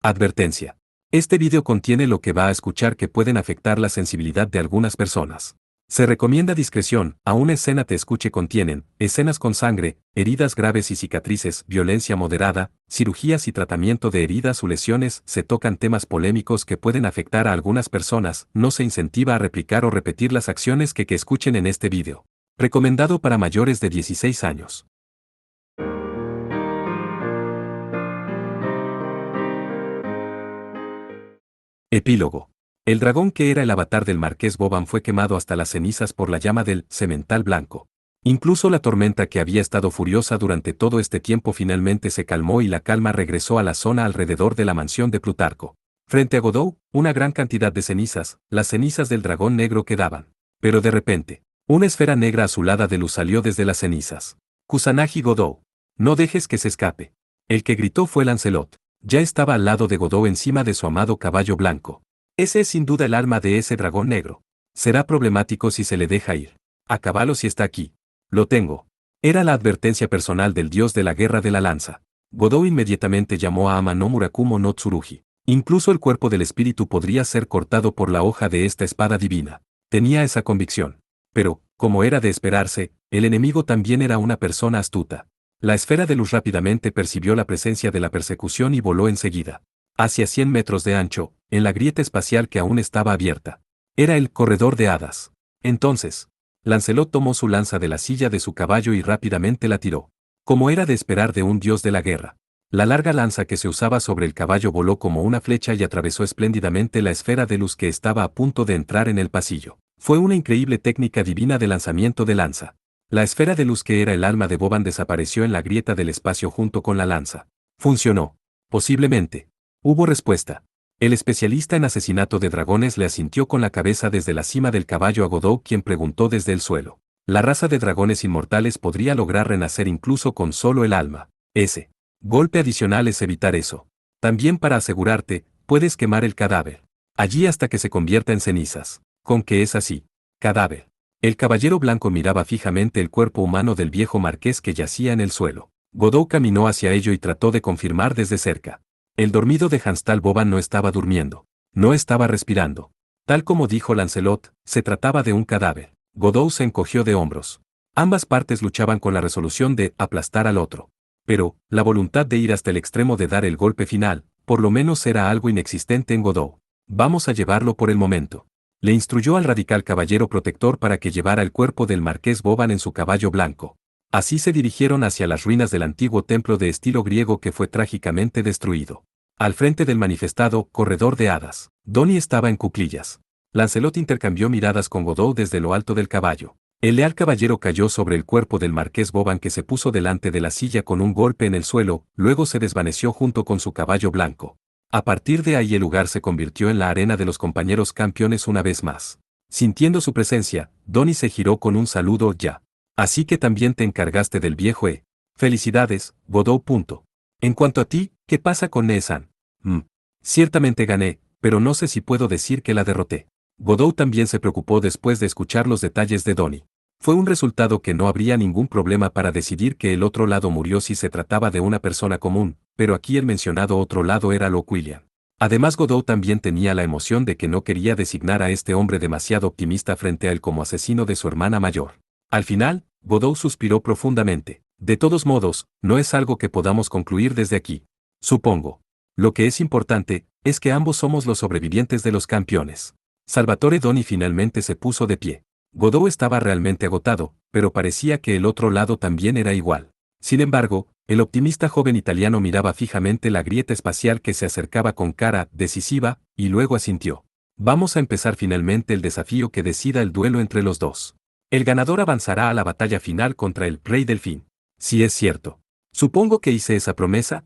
Advertencia. Este video contiene lo que va a escuchar que pueden afectar la sensibilidad de algunas personas. Se recomienda discreción, a una escena te escuche contienen, escenas con sangre, heridas graves y cicatrices, violencia moderada, cirugías y tratamiento de heridas o lesiones, se tocan temas polémicos que pueden afectar a algunas personas, no se incentiva a replicar o repetir las acciones que escuchen en este video. Recomendado para mayores de 16 años. Epílogo. El dragón que era el avatar del marqués Boban fue quemado hasta las cenizas por la llama del semental blanco. Incluso la tormenta que había estado furiosa durante todo este tiempo finalmente se calmó y la calma regresó a la zona alrededor de la mansión de Plutarco. Frente a Godot, una gran cantidad de cenizas, las cenizas del dragón negro quedaban. Pero de repente, una esfera negra azulada de luz salió desde las cenizas. Kusanagi Godot. No dejes que se escape. El que gritó fue Lancelot. Ya estaba al lado de Godot encima de su amado caballo blanco. Ese es sin duda el alma de ese dragón negro. Será problemático si se le deja ir. Acábalo si está aquí. Lo tengo. Era la advertencia personal del dios de la guerra de la lanza. Godot inmediatamente llamó a Ama no Murakumo no Tsurugi. Incluso el cuerpo del espíritu podría ser cortado por la hoja de esta espada divina. Tenía esa convicción. Pero, como era de esperarse, el enemigo también era una persona astuta. La esfera de luz rápidamente percibió la presencia de la persecución y voló enseguida. Hacia 100 metros de ancho, en la grieta espacial que aún estaba abierta. Era el corredor de hadas. Entonces, Lancelot tomó su lanza de la silla de su caballo y rápidamente la tiró. Como era de esperar de un dios de la guerra. La larga lanza que se usaba sobre el caballo voló como una flecha y atravesó espléndidamente la esfera de luz que estaba a punto de entrar en el pasillo. Fue una increíble técnica divina de lanzamiento de lanza. La esfera de luz que era el alma de Boban desapareció en la grieta del espacio junto con la lanza. Funcionó. Posiblemente. Hubo respuesta. El especialista en asesinato de dragones le asintió con la cabeza desde la cima del caballo a Godot, quien preguntó desde el suelo. La raza de dragones inmortales podría lograr renacer incluso con solo el alma. Ese golpe adicional es evitar eso. También para asegurarte, puedes quemar el cadáver. Allí hasta que se convierta en cenizas. ¿Con qué es así? Cadáver. El caballero blanco miraba fijamente el cuerpo humano del viejo marqués que yacía en el suelo. Godot caminó hacia ello y trató de confirmar desde cerca. El dormido de Hanstal Boban no estaba durmiendo. No estaba respirando. Tal como dijo Lancelot, se trataba de un cadáver. Godot se encogió de hombros. Ambas partes luchaban con la resolución de aplastar al otro. Pero, la voluntad de ir hasta el extremo de dar el golpe final, por lo menos era algo inexistente en Godot. Vamos a llevarlo por el momento. Le instruyó al radical caballero protector para que llevara el cuerpo del marqués Boban en su caballo blanco. Así se dirigieron hacia las ruinas del antiguo templo de estilo griego que fue trágicamente destruido. Al frente del manifestado corredor de hadas, Donnie estaba en cuclillas. Lancelot intercambió miradas con Godot desde lo alto del caballo. El leal caballero cayó sobre el cuerpo del marqués Boban que se puso delante de la silla con un golpe en el suelo, luego se desvaneció junto con su caballo blanco. A partir de ahí el lugar se convirtió en la arena de los compañeros campeones una vez más. Sintiendo su presencia, Donnie se giró con un saludo ya. Así que también te encargaste del viejo Felicidades, Godot. En cuanto a ti, ¿qué pasa con Nesan? Ciertamente gané, pero no sé si puedo decir que la derroté. Godot también se preocupó después de escuchar los detalles de Donnie. Fue un resultado que no habría ningún problema para decidir que el otro lado murió si se trataba de una persona común, pero aquí el mencionado otro lado era Locke William. Además Godot también tenía la emoción de que no quería designar a este hombre demasiado optimista frente a él como asesino de su hermana mayor. Al final, Godot suspiró profundamente. De todos modos, no es algo que podamos concluir desde aquí. Supongo. Lo que es importante, es que ambos somos los sobrevivientes de los campeones. Salvatore Donnie finalmente se puso de pie. Godot estaba realmente agotado, pero parecía que el otro lado también era igual. Sin embargo, el optimista joven italiano miraba fijamente la grieta espacial que se acercaba con cara decisiva, y luego asintió. Vamos a empezar finalmente el desafío que decida el duelo entre los dos. El ganador avanzará a la batalla final contra el Rey Delfín. Si es cierto. Supongo que hice esa promesa,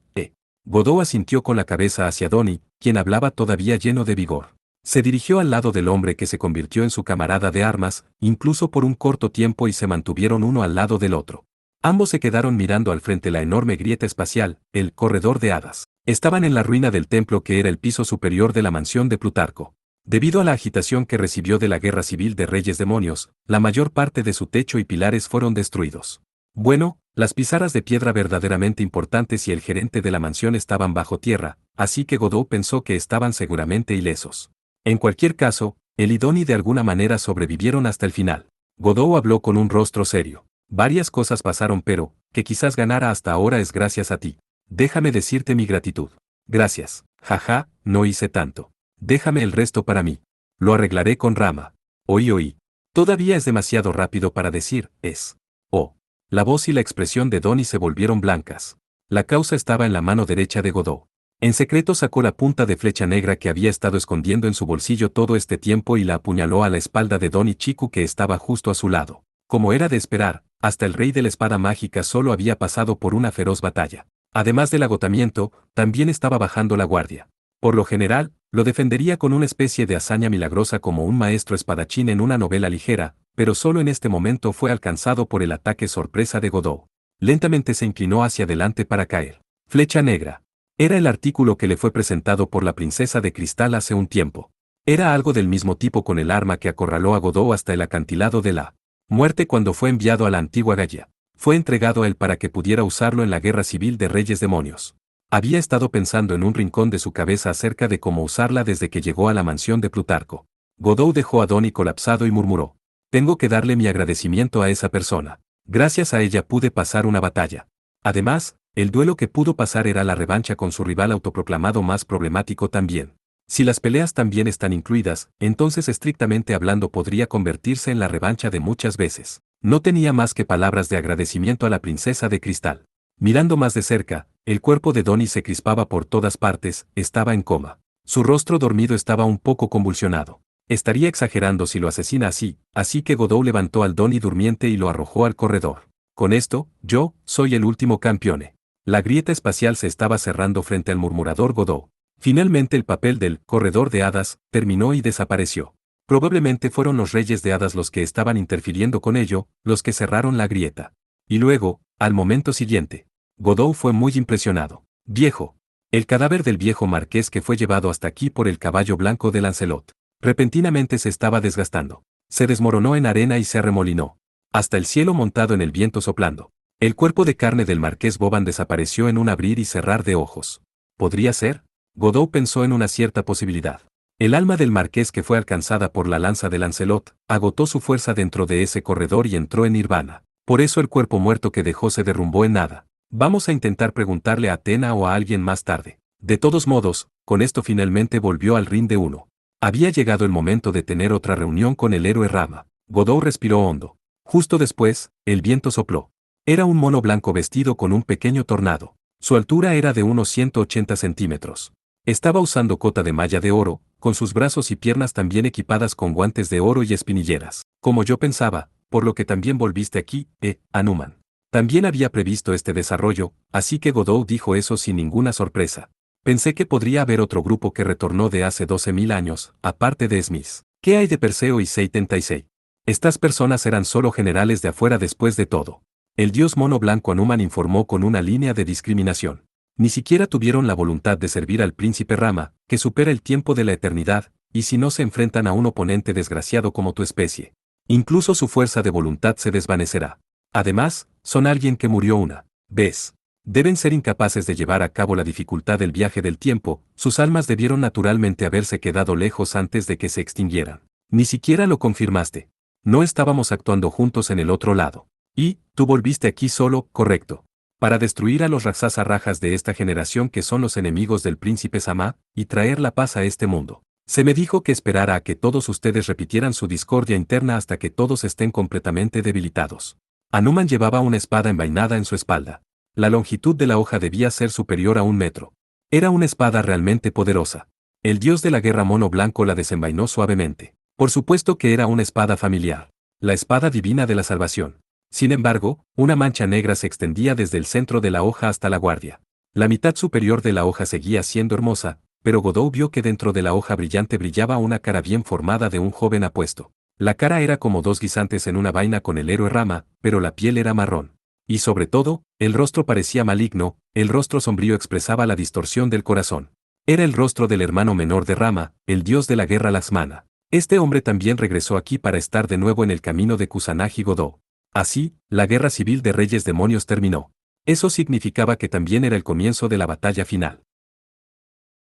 Godot asintió con la cabeza hacia Donnie, quien hablaba todavía lleno de vigor. Se dirigió al lado del hombre que se convirtió en su camarada de armas, incluso por un corto tiempo y se mantuvieron uno al lado del otro. Ambos se quedaron mirando al frente la enorme grieta espacial, el corredor de hadas. Estaban en la ruina del templo que era el piso superior de la mansión de Plutarco. Debido a la agitación que recibió de la guerra civil de Reyes Demonios, la mayor parte de su techo y pilares fueron destruidos. Bueno, las pizarras de piedra verdaderamente importantes y el gerente de la mansión estaban bajo tierra, así que Godot pensó que estaban seguramente ilesos. En cualquier caso, él y Donnie de alguna manera sobrevivieron hasta el final. Godot habló con un rostro serio. Varias cosas pasaron pero, que quizás ganara hasta ahora es gracias a ti. Déjame decirte mi gratitud. Gracias. Jaja, no hice tanto. Déjame el resto para mí. Lo arreglaré con Rama. Oí. Todavía es demasiado rápido para decir, es. Oh. La voz y la expresión de Donnie se volvieron blancas. La causa estaba en la mano derecha de Godot. En secreto sacó la punta de flecha negra que había estado escondiendo en su bolsillo todo este tiempo y la apuñaló a la espalda de Donnie Chiku que estaba justo a su lado. Como era de esperar, hasta el rey de la espada mágica solo había pasado por una feroz batalla. Además del agotamiento, también estaba bajando la guardia. Por lo general, lo defendería con una especie de hazaña milagrosa como un maestro espadachín en una novela ligera, pero solo en este momento fue alcanzado por el ataque sorpresa de Godot. Lentamente se inclinó hacia adelante para caer. Flecha negra. Era el artículo que le fue presentado por la princesa de cristal hace un tiempo. Era algo del mismo tipo con el arma que acorraló a Godot hasta el acantilado de la muerte cuando fue enviado a la antigua Gaia. Fue entregado a él para que pudiera usarlo en la guerra civil de Reyes Demonios. Había estado pensando en un rincón de su cabeza acerca de cómo usarla desde que llegó a la mansión de Plutarco. Godot dejó a Donnie colapsado y murmuró: tengo que darle mi agradecimiento a esa persona. Gracias a ella pude pasar una batalla. Además, el duelo que pudo pasar era la revancha con su rival autoproclamado más problemático también. Si las peleas también están incluidas, entonces estrictamente hablando podría convertirse en la revancha de muchas veces. No tenía más que palabras de agradecimiento a la princesa de cristal. Mirando más de cerca, el cuerpo de Donnie se crispaba por todas partes, estaba en coma. Su rostro dormido estaba un poco convulsionado. Estaría exagerando si lo asesina así que Godot levantó al Donnie durmiente y lo arrojó al corredor. Con esto, yo, soy el último campeone. La grieta espacial se estaba cerrando frente al murmurador Godot. Finalmente el papel del corredor de hadas terminó y desapareció. Probablemente fueron los reyes de hadas los que estaban interfiriendo con ello, los que cerraron la grieta. Y luego, al momento siguiente, Godot fue muy impresionado. Viejo. El cadáver del viejo marqués que fue llevado hasta aquí por el caballo blanco de Lancelot. Repentinamente se estaba desgastando. Se desmoronó en arena y se arremolinó. Hasta el cielo montado en el viento soplando. El cuerpo de carne del marqués Boban desapareció en un abrir y cerrar de ojos. ¿Podría ser? Godot pensó en una cierta posibilidad. El alma del marqués que fue alcanzada por la lanza de Lancelot, agotó su fuerza dentro de ese corredor y entró en nirvana. Por eso el cuerpo muerto que dejó se derrumbó en nada. Vamos a intentar preguntarle a Atena o a alguien más tarde. De todos modos, con esto finalmente volvió al ring de uno. Había llegado el momento de tener otra reunión con el héroe Rama. Godot respiró hondo. Justo después, el viento sopló. Era un mono blanco vestido con un pequeño tornado. Su altura era de unos 180 centímetros. Estaba usando cota de malla de oro, con sus brazos y piernas también equipadas con guantes de oro y espinilleras. Como yo pensaba, por lo que también volviste aquí, Hanuman. También había previsto este desarrollo, así que Godot dijo eso sin ninguna sorpresa. Pensé que podría haber otro grupo que retornó de hace 12.000 años, aparte de Smith. ¿Qué hay de Perseo y 76? Estas personas eran solo generales de afuera después de todo. El dios mono blanco Hanuman informó con una línea de discriminación. Ni siquiera tuvieron la voluntad de servir al príncipe Rama, que supera el tiempo de la eternidad, y si no se enfrentan a un oponente desgraciado como tu especie. Incluso su fuerza de voluntad se desvanecerá. Además, son alguien que murió una vez. Deben ser incapaces de llevar a cabo la dificultad del viaje del tiempo, sus almas debieron naturalmente haberse quedado lejos antes de que se extinguieran. Ni siquiera lo confirmaste. No estábamos actuando juntos en el otro lado. Y, tú volviste aquí solo, correcto. Para destruir a los Raksasa Rajas de esta generación que son los enemigos del príncipe Sama, y traer la paz a este mundo. Se me dijo que esperara a que todos ustedes repitieran su discordia interna hasta que todos estén completamente debilitados. Hanuman llevaba una espada envainada en su espalda. La longitud de la hoja debía ser superior a 1 metro. Era una espada realmente poderosa. El dios de la guerra mono blanco la desenvainó suavemente. Por supuesto que era una espada familiar. La espada divina de la salvación. Sin embargo, una mancha negra se extendía desde el centro de la hoja hasta la guardia. La mitad superior de la hoja seguía siendo hermosa, pero Godot vio que dentro de la hoja brillante brillaba una cara bien formada de un joven apuesto. La cara era como dos guisantes en una vaina con el héroe Rama, pero la piel era marrón. Y sobre todo, el rostro parecía maligno, el rostro sombrío expresaba la distorsión del corazón. Era el rostro del hermano menor de Rama, el dios de la guerra Laxmana. Este hombre también regresó aquí para estar de nuevo en el camino de Kusanagi Godot. Así, la guerra civil de Reyes Demonios terminó. Eso significaba que también era el comienzo de la batalla final.